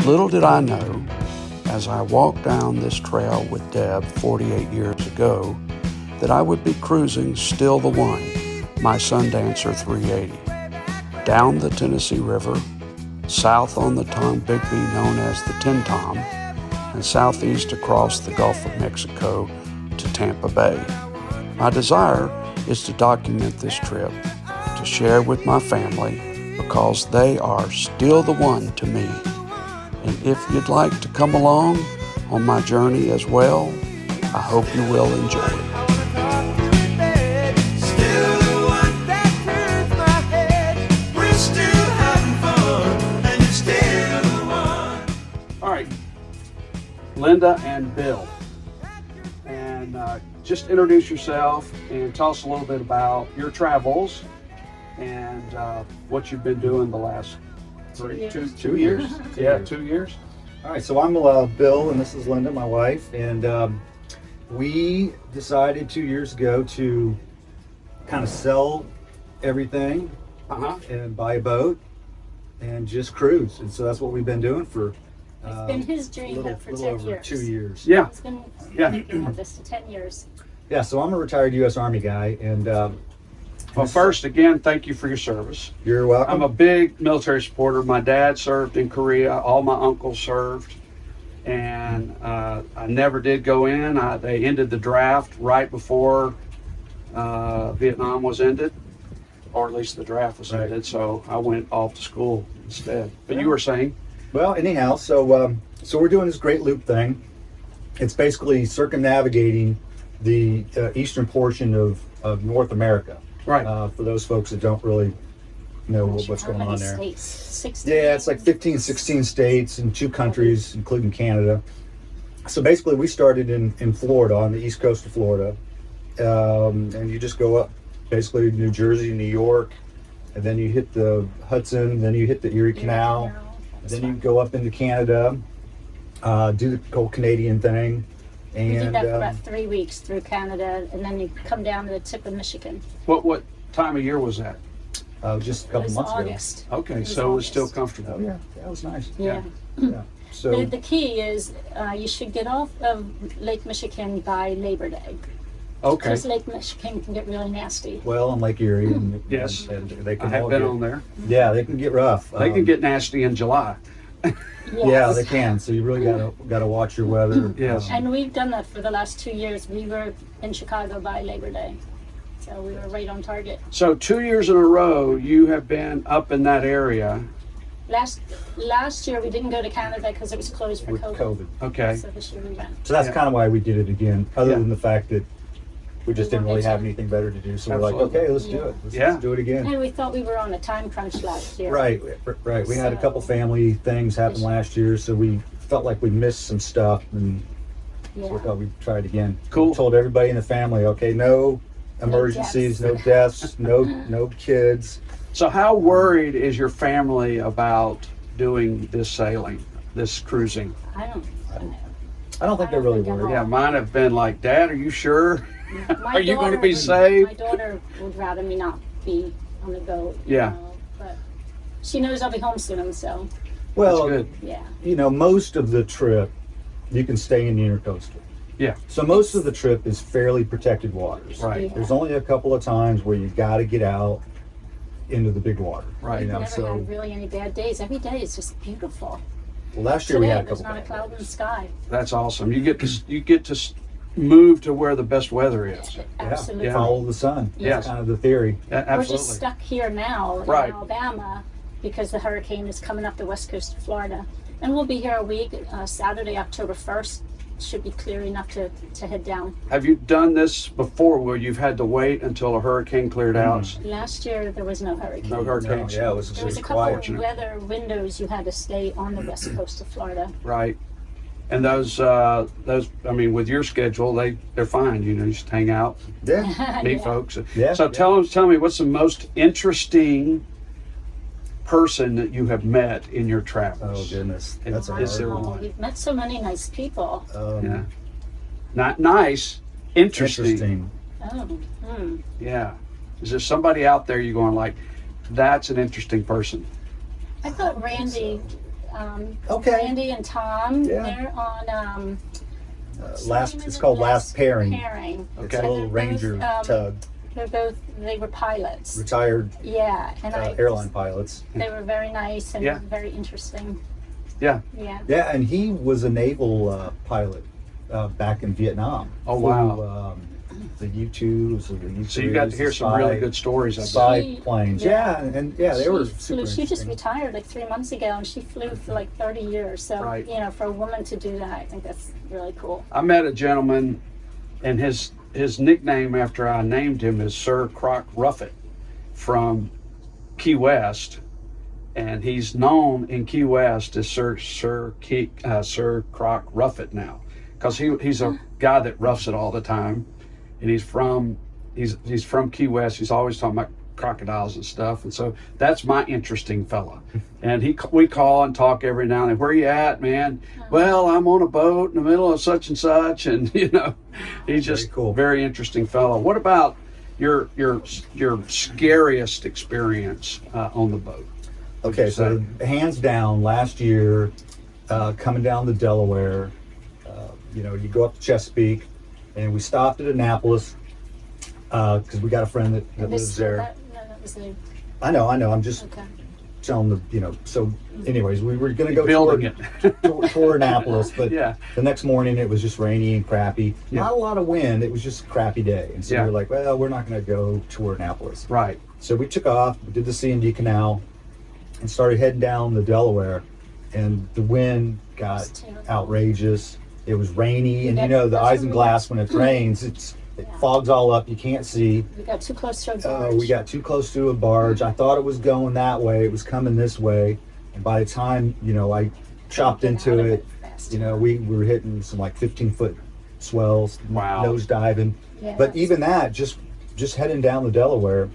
Little did I know, as I walked down this trail with Deb 48 years ago, that I would be cruising Still the One, my Sundancer 380, down the Tennessee River, south on the Tombigbee known as the Tin Tom, and southeast across the Gulf of Mexico to Tampa Bay. My desire is to document this trip, to share with my family, because they are still the one to me. And if you'd like to come along on my journey as well, I hope you will enjoy it. All right, Linda and Bill, and just introduce yourself and tell us a little bit about your travels and what you've been doing the last 2 years. Yeah, 2 years. All right, so I'm Bill, and this is Linda, my wife, and we decided 2 years ago to kind of sell everything and buy a boat and just cruise, and so that's what we've been doing for. It's been his dream for 10 years. 2 years. Yeah. It's been this for 10 years. Yeah, so I'm a retired U.S. Army guy, and Well, first, again, thank you for your service. you're welcome. I'm a big military supporter. My dad served in Korea. All my uncles served. And I never did go in. They ended the draft right before Vietnam was ended, or at least the draft was ended. So I went off to school instead. But you were saying? Well, anyhow, so we're doing this great loop thing. It's basically circumnavigating the eastern portion of North America. Right. For those folks that don't really know what's going on there. States? 16? Yeah, it's like 15, 16 states and 2 countries, including Canada. So basically, we started in Florida, on the east coast of Florida. And you just go up, basically, New Jersey, New York, and then you hit the Hudson, then you hit the Erie Canal, then you go up into Canada, do the whole Canadian thing. And, We did that for about 3 weeks through Canada, and then you come down to the tip of Michigan. What time of year was that? just a It couple was months August. Okay, It was so it was still August. comfortable. ago. Oh, yeah, that was nice. Yeah. Yeah. So, The key is you should get off of Lake Michigan by Labor Day. Okay. Because Lake Michigan can get really nasty. well, on Lake Erie, and, Yes. and they I can have all been get, on there. yeah, they can get rough. They can get nasty in July. Yeah, they can. So you really gotta watch your weather. Yes. And we've done that for the last 2 years. We were in Chicago by Labor Day. So we were right on target. So 2 years in a row, you have been up in that area. Last year we didn't go to Canada because it was closed for with COVID. COVID. Okay. So this year we went. So that's Yeah. kind of why we did it again. Other Yeah. than the fact that we just didn't really have Absolutely. anything better to do. So we're like, Absolutely. okay, let's do Yeah. it. Let's Yeah. do it again. And we thought we were on a time crunch last year. Right. We had a couple family things happen last year, so we felt like we missed some stuff, and so we Yeah. thought we'd try it again. Cool. We told everybody in the family, okay, no emergencies, no deaths, no kids. So how worried is your family about doing this sailing, this cruising? I don't know. I don't think they're really think at worried. Yeah, mine have been like, Dad, are you sure? My Are you going to daughter be would- saved? My daughter would rather me not be on the boat. Yeah. But she knows I'll be home soon, so Well, That's good. yeah. you know, most of the trip you can stay in the intercoastal. Yeah. So most of the trip is fairly protected waters. Right. Yeah. There's only a couple of times where you got to get out into the big water. Right. You We've know, never so had really any bad days. Every day is just beautiful. well, last year we Today had a there's couple. not a bad cloud in the days. sky. That's awesome. You get to move to where the best weather is. Absolutely. Yeah. Follow the sun. Yes. That's kind of the theory. Yeah, We're absolutely. just stuck here now Right. in Alabama because the hurricane is coming up the west coast of Florida. And we'll be here a week. Saturday, October 1st should be clear enough to head down. Have you done this before where you've had to wait until a hurricane cleared out? Last year there was no hurricane. No No, hurricanes? yeah, it was There was a just couple quiet. of weather windows you had to stay on the west coast of Florida. Right. And those, I mean, with your schedule, they're fine. You know, you just hang out, Yeah. meet Yeah. folks. Yeah. So tell me, what's the most interesting person that you have met in your Oh travels? goodness, that's a Is hard there one. one? We've met so many nice people. Yeah. Not nice, interesting. Interesting. Oh, Yeah. Is there somebody out there you're going like, that's an interesting person? I thought Randy, Okay. Randy and Tom, Yeah. they're on It's called Last Pairing. It's Okay. a little Ranger tug, They were pilots. retired Yeah, and airline pilots. they were very nice and Yeah. very interesting. Yeah. Yeah. Yeah, and he was a naval pilot back in Vietnam. Oh, Flew, wow. the U-2s or the U-3s. So you got to hear some really good stories. I bet. spy She- planes. yeah. Yeah, and yeah, they were She super flew, she just interesting. retired like 3 months ago, and she flew for like 30 years. So, Right. for a woman to do that, I think that's really cool. I met a gentleman, and his nickname after I named him is Sir Croc Ruffett from Key West, and he's known in Key West as Sir Croc Ruffett now, because he's a guy that roughs it all the time, and he's from Key West. He's always talking about crocodiles and stuff, and so that's my interesting fella. And we call and talk every now and then. Where you at, man? Well, I'm on a boat in the middle of such and such, and he's just Very cool. very interesting fellow. What about your scariest experience on the boat? Okay, so hands down, last year, coming down the Delaware, you go up to Chesapeake, and we stopped at Annapolis because we got a friend that lives there. That was the, I know. I'm just okay. telling So, anyways, we were going to go Building tour Annapolis, but Yeah. the next morning it was just rainy and crappy. Yeah. Not a lot of wind. It was just a crappy day, and so Yeah. we were like, well, we're not going to go tour Annapolis. Right. So we took off, we did the C&D Canal, and started heading down the Delaware, and the wind got It's terrible. outrageous. It was rainy, and Yeah, the that's isinglass, when it rains, it fogs all up. You can't see. We got too close to a barge. We got too close to a barge. I thought it was going that way. It was coming this way, and by the time I chopped Get into out of it, fast. we were hitting some like 15-foot swells, Wow. nose diving. Yeah, But that's- even that, just heading down the Delaware,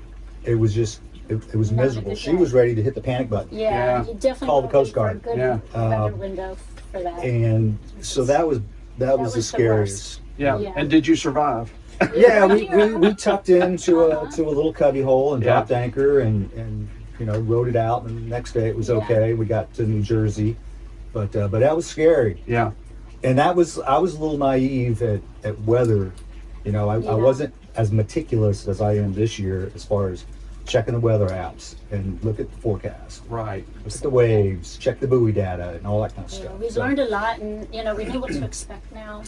it was just it was Not a miserable. good She day. was ready to hit the panic button. Yeah, Yeah. you definitely Call the wanna Coast wait for a Guard. good Yeah. weather window for that. And so that was the was the scariest. Yeah. Yeah. And did you survive? Yeah, we tucked into a little cubby hole and Yeah. dropped anchor and rode it out. And the next day it was Yeah. okay. We got to New Jersey, but that was scary. Yeah. And I was a little naive at weather. I wasn't as meticulous as I am this year as far as checking the weather apps and look at the forecast, Right. look at the waves, check the buoy data, and all that kind of Yeah, stuff. we've So- learned a lot, and we know what to expect now.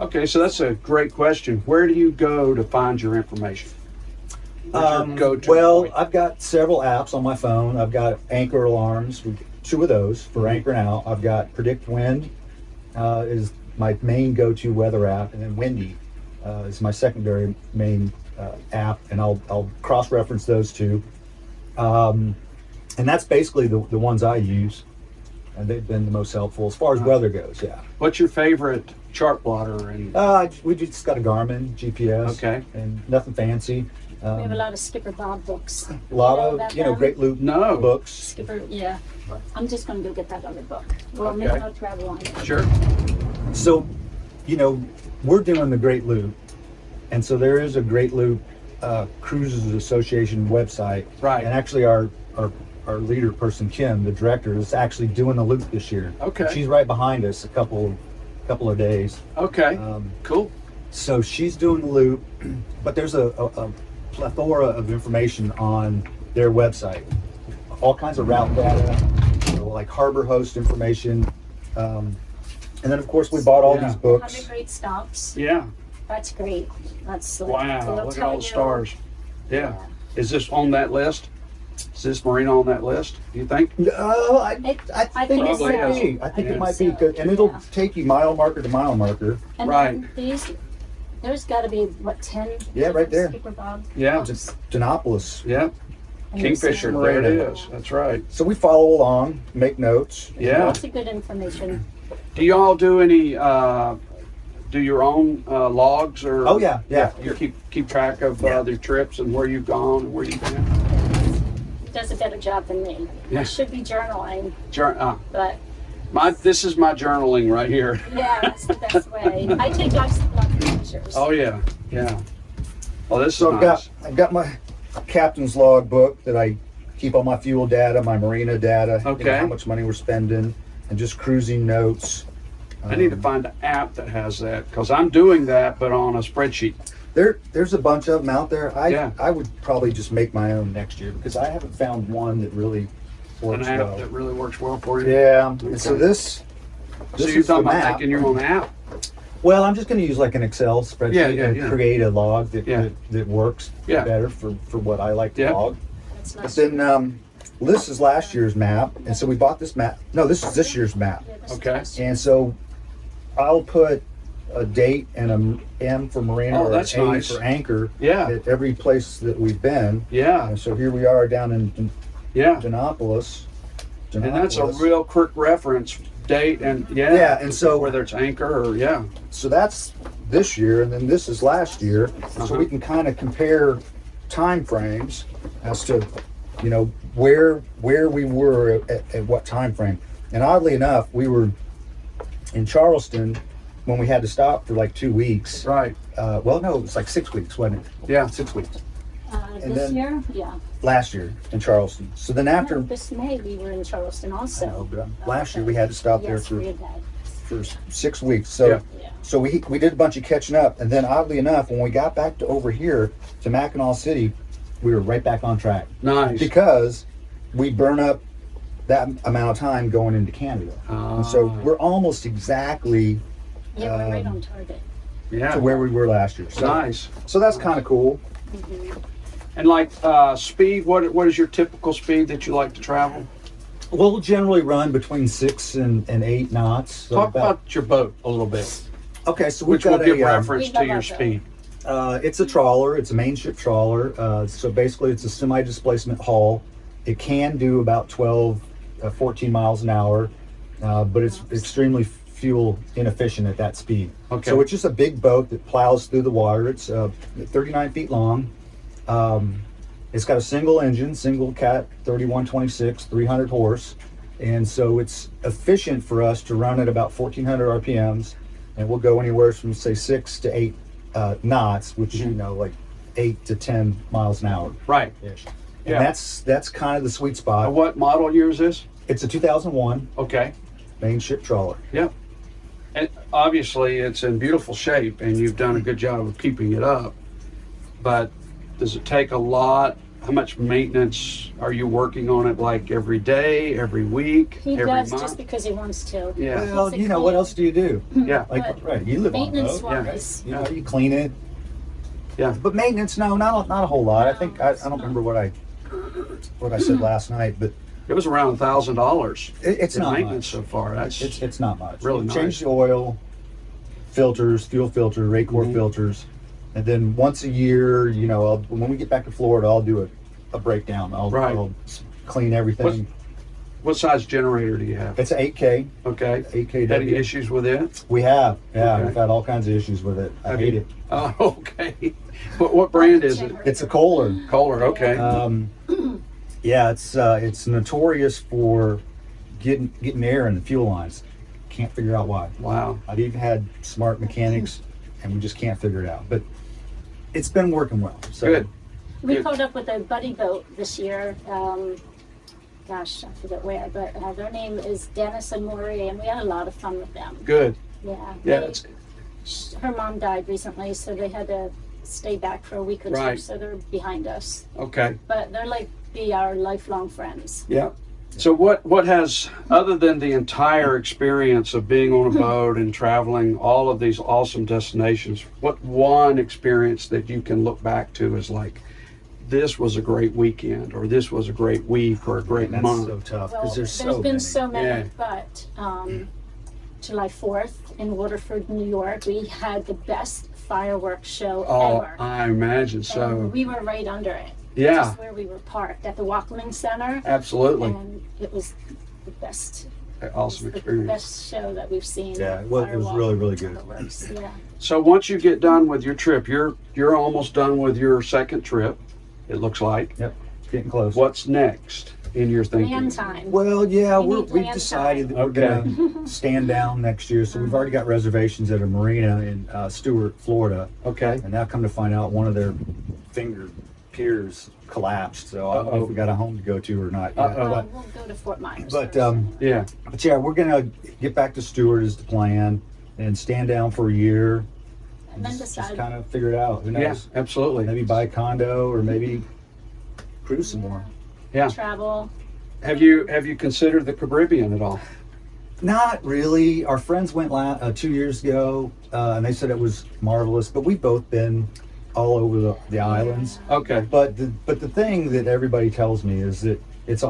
Okay, so that's a great question. Where do you go to find your information? Where's your go-to Well, point? I've got several apps on my phone. I've got anchor alarms, two of those for anchor now. I've got Predict Wind is my main go-to weather app, and then Windy is my secondary main app, and I'll cross-reference those two. And that's basically the ones I use, and they've been the most helpful as far as weather goes. Yeah. What's your favorite chart plotter? And We just got a Garmin GPS. Okay. And nothing fancy. We have a lot of Skipper Bob books. A lot You know of about them? Great Loop No. books. Skipper, yeah. I'm just going to go get that other book. Well, Okay. maybe I'll travel on it. sure. So, we're doing the Great Loop, and so there is a Great Loop Cruises Association website. Right. And actually, our leader person, Kim, the director, is actually doing the loop this year. Okay. She's right behind us a couple of days. Okay. Cool. So she's doing the loop, but there's a plethora of information on their website. All kinds of route data, like harbor host information. And then, of course, we bought all Yeah. these 100 books. great stops. Yeah. That's great. That's like, Wow. they'll Look at tell all the you- stars. Yeah. Is this on that list? Is this marina on that list? Do you think? I I think think it might so. be. I think I it might think be. so, And it'll yeah. take you mile marker to mile marker. And Right. then there's got to be, 10? Yeah, right there. Skipper Bob. Yeah. Just Denopolis. Yeah. And Kingfisher. you see- There it is. That's right. So we follow along, make notes. Yeah. Lots of good information. Do y'all do any? Do your own logs or? Oh, yeah. You keep track of Yeah. their trips and where you've gone and where you've been. He does a better job than me. Yeah. I should be journaling, but This is my journaling right here. yeah, that's the best way. I take lots of pictures. Oh yeah, yeah. Oh, this is So nice. I've got my captain's log book that I keep all my fuel data, my marina data, Okay. how much money we're spending, and just cruising notes. I need to find an app that has that because I'm doing that, but on a spreadsheet. There's a bunch of them out there. Yeah. I would probably just make my own next year because I haven't found one that really An works app well. that really works well for you. Yeah. Okay. And so this So you're is the talking about map. making your own app? Well, I'm just going to use like an Excel spreadsheet and create a log that works better for what I like to log. That's But nice. then this is last year's map, and so we bought this map. No, this is this year's map. Yeah, this is Okay. nice. And so I'll put a date and a M for marina Oh, or that's an A nice. for anchor Yeah. at every place that we've been. Yeah. And so here we are down in Yeah. Dinopolis. And that's a real quick reference date and Yeah, and so whether it's anchor or so that's this year, and then this is last year. So we can kind of compare time frames as to where we were at what time frame. And oddly enough, we were in Charleston when we had to stop for like 2 weeks. right. Well, no, it was like 6 weeks, wasn't it? Yeah. 6 weeks and This then- year, yeah. last year in Charleston. So then after No, this May we were in Charleston also. last year, we had to stop there Yes, we had that. for 6 weeks. So Yeah. Yeah. so we did a bunch of catching up, and then oddly enough, when we got back to over here to Mackinac City, we were right back on track Nice. because we burn up that amount of time going into Canada. And so we're almost exactly Yeah, we're right on target. Yeah. to where we were last year. So, Nice. so that's kind of cool. And like speed, what is your typical speed that you like to travel? We'll generally run between 6 and 8 knots. So Talk about your boat a little bit, okay, so we've which will got give a reference We to love your that. speed. it's a trawler. It's a main ship trawler. So basically, it's a semi-displacement hull. It can do about 14 miles an hour, but it's extremely fuel inefficient at that speed. Okay. So it's just a big boat that plows through the water. It's 39 feet long. It's got a single engine, single cat 3126, 300 horse. And so it's efficient for us to run at about 1400 RPMs. And we'll go anywhere from say 6 to 8 knots, which, like 8 to 10 miles an hour. Right. Ish. Yeah. And that's kind of the sweet spot. What model year is this? It's a 2001 Okay. main ship trawler. Yep. And obviously, it's in beautiful shape, and you've done a good job of keeping it up. But does it take a lot? How much maintenance are you working on it? Like every day, every week, He every does month? just because he wants to. Yeah. Well, what else do you do? Yeah. Like, But right, you live on a maintenance boat. wise, You clean it. Yeah. But maintenance, no, not a whole lot. I think I don't remember what I said last night, but It was around $1,000. it's in not maintenance much. so far. That's It's not much. Really You change nice. the oil, filters, fuel filter, Raycor Mhm. filters, and then once a year, when we get back to Florida, I'll do a breakdown. Right. I'll clean everything. what size generator do you have? It's an 8K. Okay. 8KW. Any issues with it? We have, Okay. we've had all kinds of issues with it. I Have hate you- it. Oh, okay. What brand is it? It's a Kohler. Kohler. Okay. Yeah, it's notorious for getting air in the fuel lines. Can't figure out why. Wow. I've even had smart mechanics, and we just can't figure it out. But it's been working well. So Good. we Good. pulled up with a buddy boat this year. Gosh, I forget where, but their name is Dennis and Maury, and we had a lot of fun with them. Good. Yeah. Yeah. They- It's, her mom died recently, so they had to stay back for a week or two, Right. so they're behind us. okay. But they're like be our lifelong friends. Yeah. So what has, other than the entire experience of being on a boat and traveling all of these awesome destinations, what one experience that you can look back to is like, this was a great weekend, or this was a great week, or a great that's month? so tough Well, because there's so been many. so many, Yeah. but July 4th in Waterford, New York, we had the best fireworks show Oh, ever. I imagine so. And we were right under it. Yeah. Just where we were parked at the Walkman Center. Absolutely. And it was the best. Awesome The experience. best show that we've seen. Yeah, it was Firewalk really, really good. fireworks, yeah. So once you get done with your trip, you're almost done with your second trip, it looks like. Yep, it's getting close. What's next in your thinking? Land time. Well, yeah, We need we've land decided time. that we're gonna stand down next year. So we've already got reservations at a marina in Stewart, Florida, Okay. and now come to find out one of their finger piers collapsed, so I don't know if we got a home to go to or not. Yet. We'll go to Fort Myers. But first. yeah, we're gonna get back to Stewart is the plan, and stand down for a year, and then just decide. kind of figure it out. Who Yeah, knows? absolutely. Maybe buy a condo or maybe cruise some more. Yeah. Travel. Have you considered the Caribbean at all? Not really. Our friends went 2 years ago, and they said it was marvelous. But we've both been all over the islands. Okay. But the thing that everybody tells me is that it's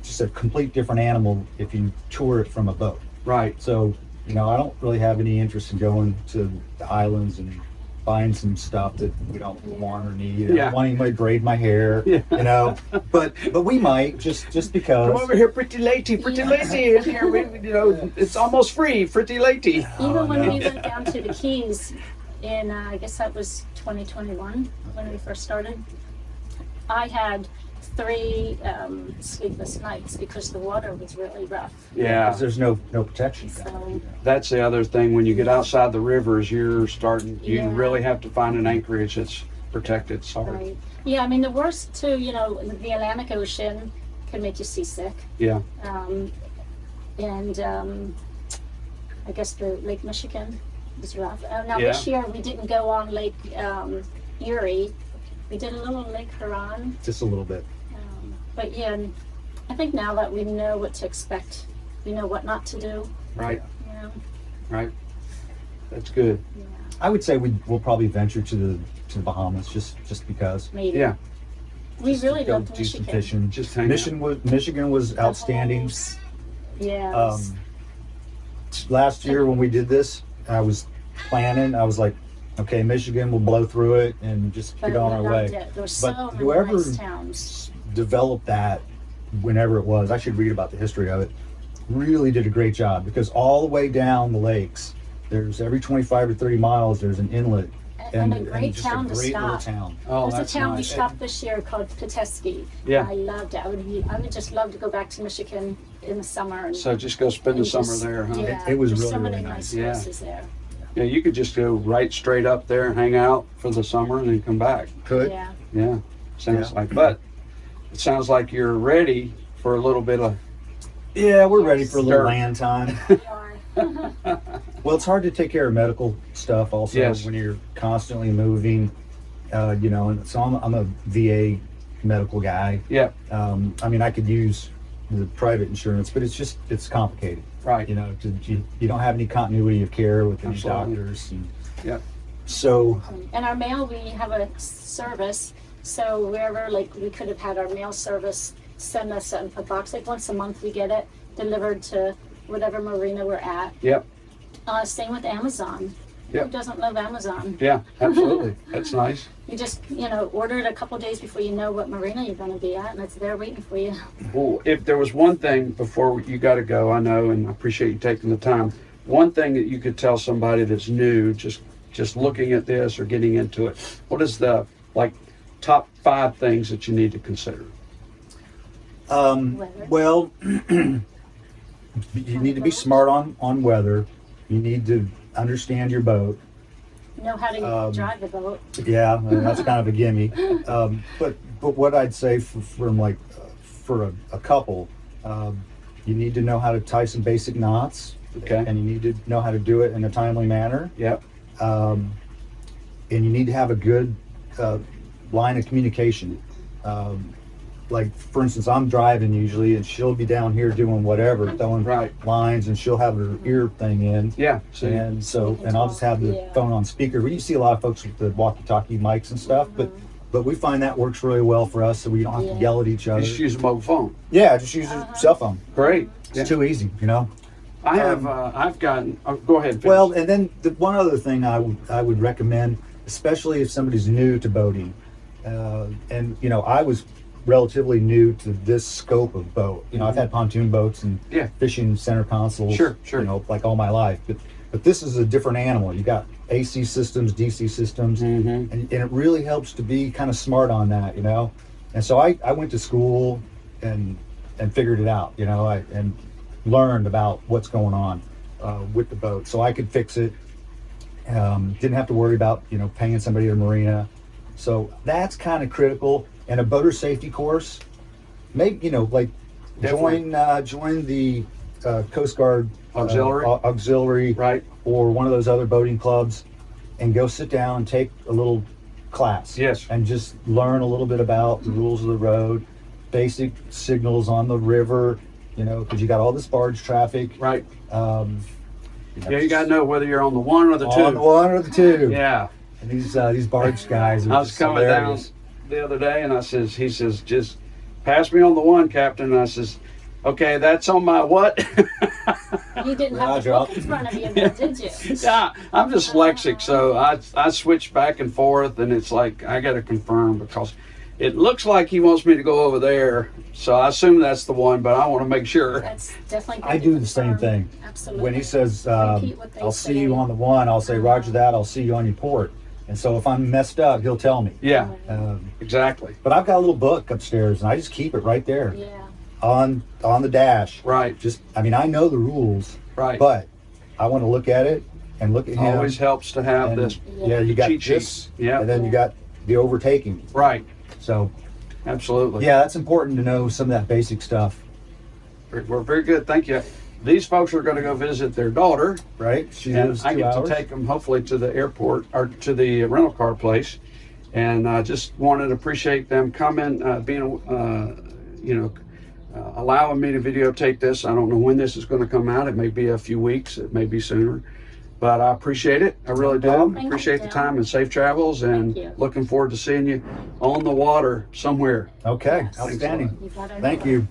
just a complete different animal if you tour it from a boat. Right. So I don't really have any interest in going to the islands and buying some stuff that we don't want or need. I Yeah. don't want anybody to braid my hair. Yeah. But we might just because. Come over here, pretty lady, in here. It's almost free, pretty lady. Even when no. we went down to the Keys in, I guess that was 2021 when we first started, I had 3 sleepless nights because the water was really rough. Yeah. 'Cause there's no protection. So, That's the other thing. When you get outside the rivers, you Yeah. really have to find an anchorage that's protected. Sorry. right. Yeah, I mean, the worst too, the Atlantic Ocean can make you seasick. Yeah. And I guess the Lake Michigan was rough. Now Yeah. this year we didn't go on Lake Erie. We did a little Lake Huron. Just a little bit. But yeah, and I think now that we know what to expect, we know what not to do. Right. You know? Right. That's good. Yeah, I would say we'll probably venture to the Bahamas just because. maybe. Yeah. We Just really to go loved do some Michigan. fishing. Just hang Michigan was outstanding. Holes. Yeah. it was- Last year when we did this, I was planning. I was like, okay, Michigan, we'll blow through it and just but get on we our loved way. it. There were But so many whoever nice towns. developed that, whenever it was, I should read about the history of it, really did a great job because all the way down the lakes, there's every 25 or 30 miles, there's an inlet. And a great just town a to great little stop. town. Oh, There's a that's town we nice. stopped this year called Petoskey. Yeah. I loved it. I would just love to go back to Michigan in the summer. And, So just go spend the and summer just- there, huh? Yeah, It was there's really, so many really nice nice. Yeah. places there. Yeah, you could just go right straight up there, hang out for the summer, and then come back. Could. Yeah. Yeah. Sounds Yeah. like. But it sounds like you're ready for a little bit of. Yeah, we're ready for a little Dirt. land time. We are. Well, it's hard to take care of medical stuff also Yes. when you're constantly moving, and so I'm a VA medical guy. Yeah. I mean, I could use the private insurance, but it's complicated. Right. You don't have any continuity of care with any Absolutely. doctors. And Yeah. so, And our mail, we have a service. So wherever, like, we could have had our mail service send us a box. Like once a month, we get it delivered to whatever marina we're at. Yep. Same with Amazon. Yep. Who doesn't love Amazon? Yeah. Absolutely. That's nice. You just, order it a couple days before you know what marina you're going to be at, and it's there waiting for you. Well, if there was one thing before you got to go, I know, and I appreciate you taking the time. One thing that you could tell somebody that's new, just looking at this or getting into it, what is the top 5 things that you need to consider? Weather. well, you need to be smart on weather. You need to understand your boat. Know how to drive the boat. Yeah, that's kind of a gimme. But what I'd say for a couple, you need to know how to tie some basic knots. Okay. And you need to know how to do it in a timely manner. Yep. And you need to have a good line of communication. Like, for instance, I'm driving usually, and she'll be down here doing whatever, throwing Right. lines, and she'll have her ear thing in. Yeah. So And so, We can and I'll just have the talk, yeah. phone on speaker. You see a lot of folks with the walkie-talkie mics and stuff, but we find that works really well for us, so we don't have to Yeah. yell at each other. just use a mobile phone. Yeah, just use a cell phone. Great. It's Yeah. too easy, I have. I've gotten. Oh, go ahead. Finish. Well, and then the one other thing I would recommend, especially if somebody's new to boating, and I was relatively new to this scope of boat. I've had pontoon boats and Yeah. fishing center consoles, Sure. like all my life. But this is a different animal. You got AC systems, DC systems, and it really helps to be kind of smart on that, And so I went to school and figured it out, and learned about what's going on with the boat, so I could fix it. Didn't have to worry about paying somebody at a marina. So that's kind of critical. And a boater safety course, maybe, like Definitely. join the Coast Guard Auxiliary. auxiliary, Right. or one of those other boating clubs, and go sit down and take a little class. Yes. And just learn a little bit about the rules of the road, basic signals on the river, because you got all this barge traffic. Right. You know, Yeah, you gotta know whether you're on the one or the two. on the one or the two. Yeah. And these barge guys are I was just coming hilarious. down the other day, and he says, just pass me on the one, Captain. And I says, okay, that's on my what? You didn't have the Roger. book in front of you, though, did you? Yeah, I'm dyslexic, so I switch back and forth, and it's like I got to confirm because it looks like he wants me to go over there. So I assume that's the one, but I want to make sure. That's definitely good I to do the same confirm. thing. Absolutely. When he says, Repeat what they I'll say. see you on the one, I'll say, Roger that, I'll see you on your port. And so if I'm messed up, he'll tell me. Yeah, Um, exactly. but I've got a little book upstairs, and I just keep it right there Yeah. on the dash. Right, I mean, I know the rules, right. but I want to look at it and look at him. Always helps to have and, this. Yeah, you got cheat sheet. this, Yeah. and then you got the overtaking. Right, So absolutely. yeah, that's important to know some of that basic stuff, We're very good. Thank you. These folks are going to go visit their daughter, right? She and lives I 2 get hours. to take them hopefully to the airport or to the rental car place. And I just wanted to appreciate them coming, allowing me to videotape this. I don't know when this is going to come out. It may be a few weeks. It may be sooner. But I appreciate it. I really do. problem. Thank you, Appreciate the Bill. time and safe travels. And Thank you. looking forward to seeing you on the water somewhere. Okay, Yes. outstanding. You got our Thank number. you.